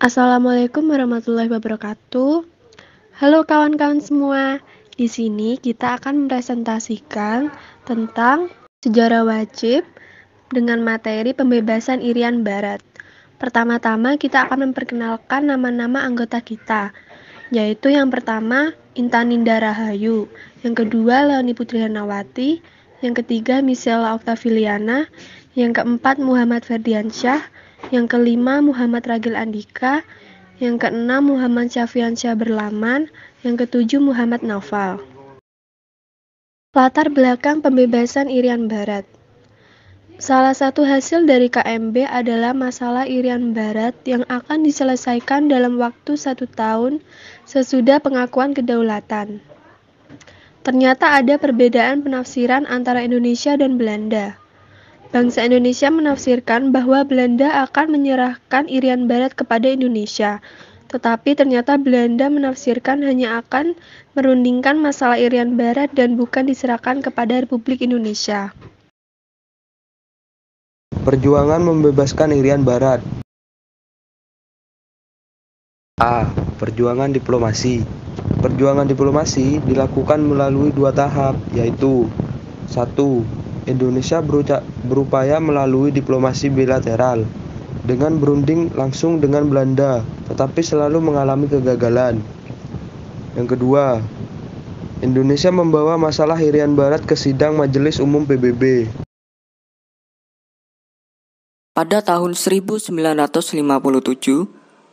Assalamualaikum warahmatullahi wabarakatuh. Halo kawan-kawan semua. Di sini kita akan mempresentasikan tentang sejarah wajib dengan materi pembebasan Irian Barat. Pertama-tama kita akan memperkenalkan nama-nama anggota kita, yaitu yang pertama Intan Ninda Rahayu, yang kedua Leoni Putri Hernawati, yang ketiga Michelle Octaviliana, yang keempat Muhammad Ferdiansyah, yang kelima Muhammad Ragil Andika, yang keenam Muhammad Syafiansyah Berlaman, yang ketujuh Muhammad Naufal. Latar belakang pembebasan Irian Barat. Salah satu hasil dari KMB adalah masalah Irian Barat yang akan diselesaikan dalam waktu 1 tahun sesudah pengakuan kedaulatan. Ternyata ada perbedaan penafsiran antara Indonesia dan Belanda. Bangsa Indonesia menafsirkan bahwa Belanda akan menyerahkan Irian Barat kepada Indonesia, tetapi ternyata Belanda menafsirkan hanya akan merundingkan masalah Irian Barat dan bukan diserahkan kepada Republik Indonesia. Perjuangan membebaskan Irian Barat. A. Perjuangan diplomasi. Perjuangan diplomasi dilakukan melalui 2 tahap, yaitu 1. Indonesia berupaya melalui diplomasi bilateral dengan berunding langsung dengan Belanda, tetapi selalu mengalami kegagalan. Yang kedua, Indonesia membawa masalah Irian Barat ke sidang Majelis Umum PBB. Pada tahun 1957,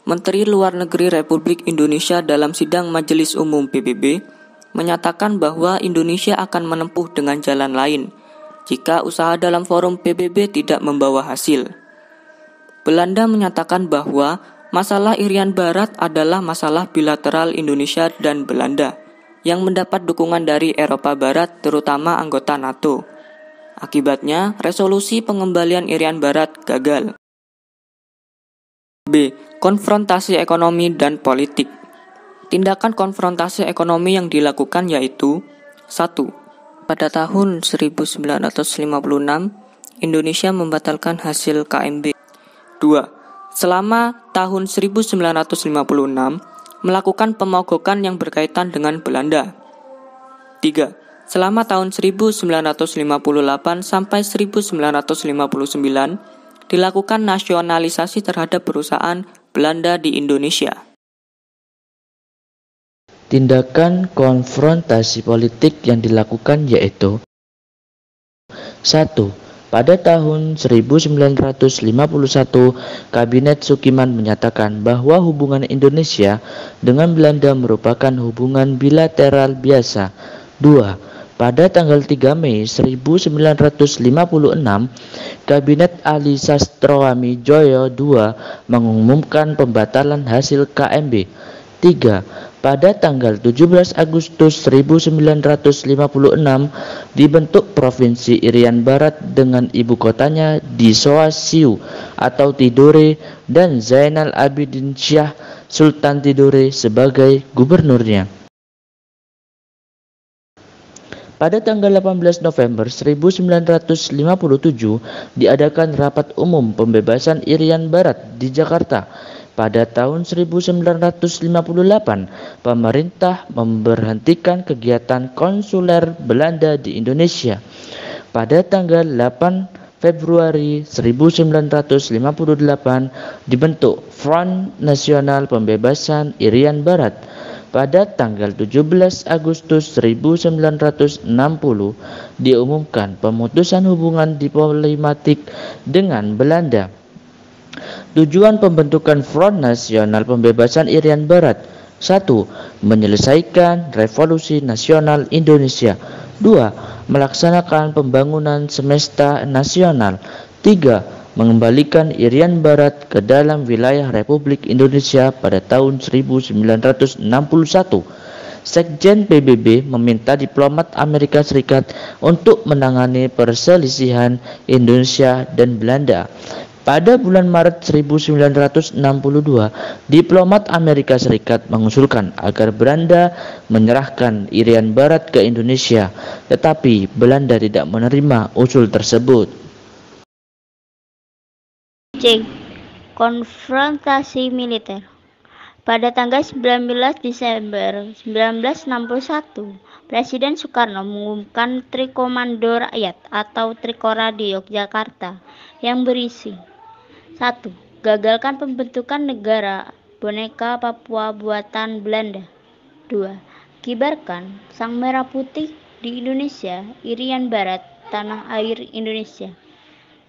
Menteri Luar Negeri Republik Indonesia dalam sidang Majelis Umum PBB menyatakan bahwa Indonesia akan menempuh dengan jalan lain jika usaha dalam forum PBB tidak membawa hasil. Belanda menyatakan bahwa masalah Irian Barat adalah masalah bilateral Indonesia dan Belanda yang mendapat dukungan dari Eropa Barat, terutama anggota NATO. Akibatnya, resolusi pengembalian Irian Barat gagal. B. Konfrontasi ekonomi dan politik. Tindakan konfrontasi ekonomi yang dilakukan yaitu 1. Pada tahun 1956, Indonesia membatalkan hasil KMB. 2. Selama tahun 1956, melakukan pemogokan yang berkaitan dengan Belanda. 3. Selama tahun 1958 sampai 1959, dilakukan nasionalisasi terhadap perusahaan Belanda di Indonesia. Tindakan konfrontasi politik yang dilakukan yaitu 1. Pada tahun 1951, Kabinet Sukiman menyatakan bahwa hubungan Indonesia dengan Belanda merupakan hubungan bilateral biasa. 2. Pada tanggal 3 Mei 1956, Kabinet Ali Sastroami Joyo II mengumumkan pembatalan hasil KMB. 3. Pada tanggal 17 Agustus 1956, dibentuk Provinsi Irian Barat dengan ibu kotanya di Soasiu atau Tidore dan Zainal Abidin Syah Sultan Tidore sebagai gubernurnya. Pada tanggal 18 November 1957 diadakan rapat umum pembebasan Irian Barat di Jakarta. Pada tahun 1958, pemerintah memberhentikan kegiatan konsuler Belanda di Indonesia. Pada tanggal 8 Februari 1958 dibentuk Front Nasional Pembebasan Irian Barat. Pada tanggal 17 Agustus 1960 diumumkan pemutusan hubungan diplomatik dengan Belanda. Tujuan pembentukan Front Nasional Pembebasan Irian Barat: 1. Menyelesaikan Revolusi Nasional Indonesia. 2. Melaksanakan pembangunan semesta nasional. 3. Mengembalikan Irian Barat ke dalam wilayah Republik Indonesia pada tahun 1961. Sekjen PBB meminta diplomat Amerika Serikat untuk menangani perselisihan Indonesia dan Belanda. Pada bulan Maret 1962, diplomat Amerika Serikat mengusulkan agar Belanda menyerahkan Irian Barat ke Indonesia, tetapi Belanda tidak menerima usul tersebut. konfrontasi militer. Pada tanggal 19 Desember 1961, Presiden Soekarno mengumumkan Trikomando Rakyat atau Trikora di Yogyakarta yang berisi 1. Gagalkan pembentukan negara boneka Papua buatan Belanda. 2. Kibarkan Sang Merah Putih di Indonesia, Irian Barat, tanah air Indonesia.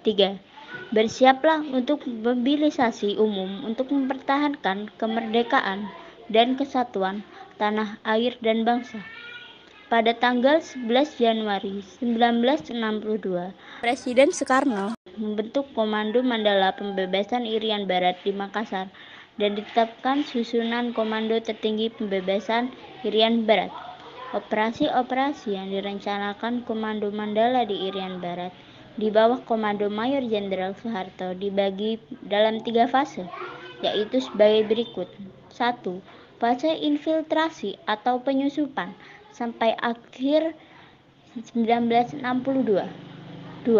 3. Bersiaplah untuk mobilisasi umum untuk mempertahankan kemerdekaan dan kesatuan tanah air dan bangsa. Pada tanggal 11 Januari 1962, Presiden Soekarno membentuk Komando Mandala Pembebasan Irian Barat di Makassar dan ditetapkan susunan Komando Tertinggi Pembebasan Irian Barat. Operasi-operasi yang direncanakan Komando Mandala di Irian Barat di bawah Komando Mayor Jenderal Soeharto dibagi dalam 3 fase, yaitu sebagai berikut. 1. Fase infiltrasi atau penyusupan sampai akhir 1962. 2.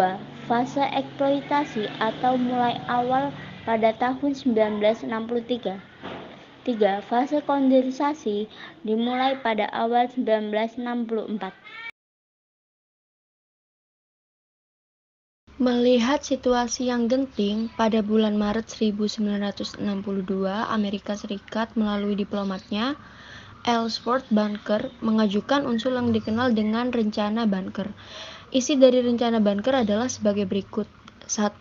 Fase eksploitasi atau mulai awal pada tahun 1963. 3. Fase kondensasi dimulai pada awal 1964. Melihat situasi yang genting, pada bulan Maret 1962, Amerika Serikat melalui diplomatnya, Ellsworth Bunker, mengajukan usul yang dikenal dengan Rencana Bunker. Isi dari Rencana Bunker adalah sebagai berikut. 1.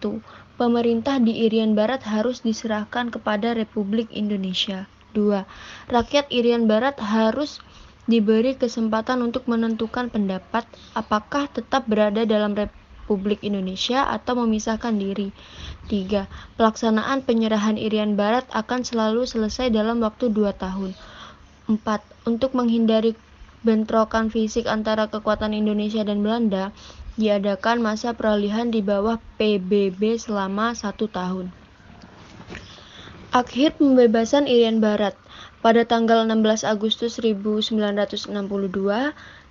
Pemerintah di Irian Barat harus diserahkan kepada Republik Indonesia. 2. Rakyat Irian Barat harus diberi kesempatan untuk menentukan pendapat apakah tetap berada dalam Republik Indonesia atau memisahkan diri. 3. Pelaksanaan penyerahan Irian Barat akan selalu selesai dalam waktu 2 tahun. 4. Untuk menghindari bentrokan fisik antara kekuatan Indonesia dan Belanda, diadakan masa peralihan di bawah PBB selama 1 tahun. Akhir pembebasan Irian Barat. Pada tanggal 16 Agustus 1962,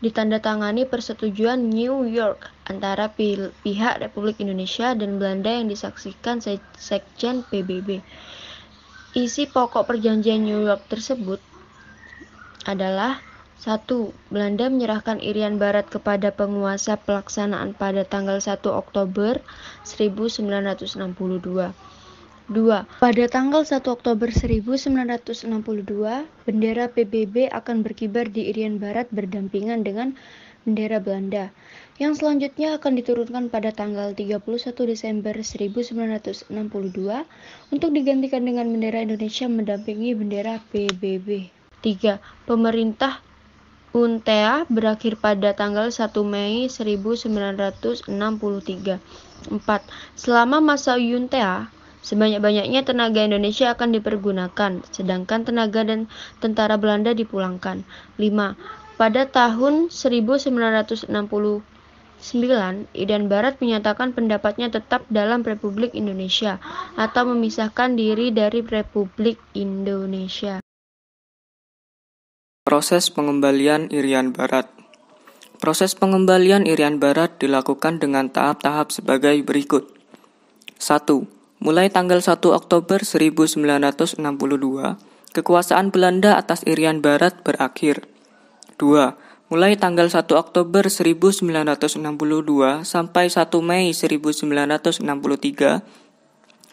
ditandatangani persetujuan New York antara pihak Republik Indonesia dan Belanda yang disaksikan Sekjen PBB. Isi pokok perjanjian New York tersebut adalah 1. Belanda menyerahkan Irian Barat kepada penguasa pelaksanaan pada tanggal 1 Oktober 1962. 2. Pada tanggal 1 Oktober 1962, bendera PBB akan berkibar di Irian Barat berdampingan dengan bendera Belanda, yang selanjutnya akan diturunkan pada tanggal 31 Desember 1962 untuk digantikan dengan bendera Indonesia mendampingi bendera PBB. 3. Pemerintah UNTA berakhir pada tanggal 1 Mei 1963. 4. Selama masa UNTA, sebanyak-banyaknya tenaga Indonesia akan dipergunakan, sedangkan tenaga dan tentara Belanda dipulangkan. 5. Pada tahun 1969, Irian Barat menyatakan pendapatnya tetap dalam Republik Indonesia atau memisahkan diri dari Republik Indonesia. Proses pengembalian Irian Barat. Proses pengembalian Irian Barat dilakukan dengan tahap-tahap sebagai berikut. 1. Mulai tanggal 1 Oktober 1962, kekuasaan Belanda atas Irian Barat berakhir. 2. Mulai tanggal 1 Oktober 1962 sampai 1 Mei 1963,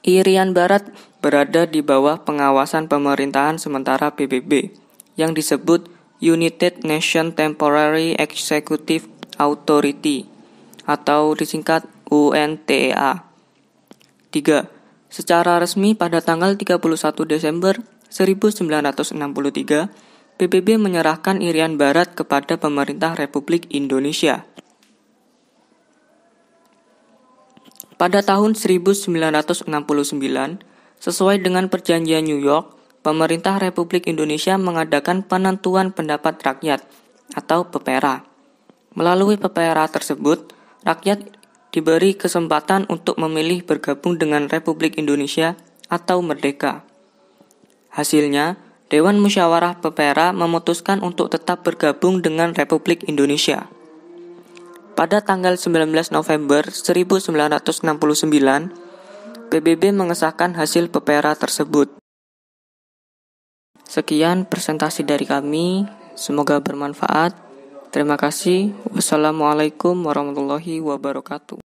Irian Barat berada di bawah pengawasan pemerintahan sementara PBB yang disebut United Nations Temporary Executive Authority atau disingkat UNTEA. 3. Secara resmi pada tanggal 31 Desember 1963, PBB menyerahkan Irian Barat kepada pemerintah Republik Indonesia. Pada tahun 1969, sesuai dengan perjanjian New York, pemerintah Republik Indonesia mengadakan penentuan pendapat rakyat atau PEPERA. Melalui PEPERA tersebut, rakyat diberi kesempatan untuk memilih bergabung dengan Republik Indonesia atau merdeka. Hasilnya, Dewan Musyawarah PEPERA memutuskan untuk tetap bergabung dengan Republik Indonesia. Pada tanggal 19 November 1969, PBB mengesahkan hasil PEPERA tersebut. Sekian presentasi dari kami, semoga bermanfaat. Terima kasih. Wassalamualaikum warahmatullahi wabarakatuh.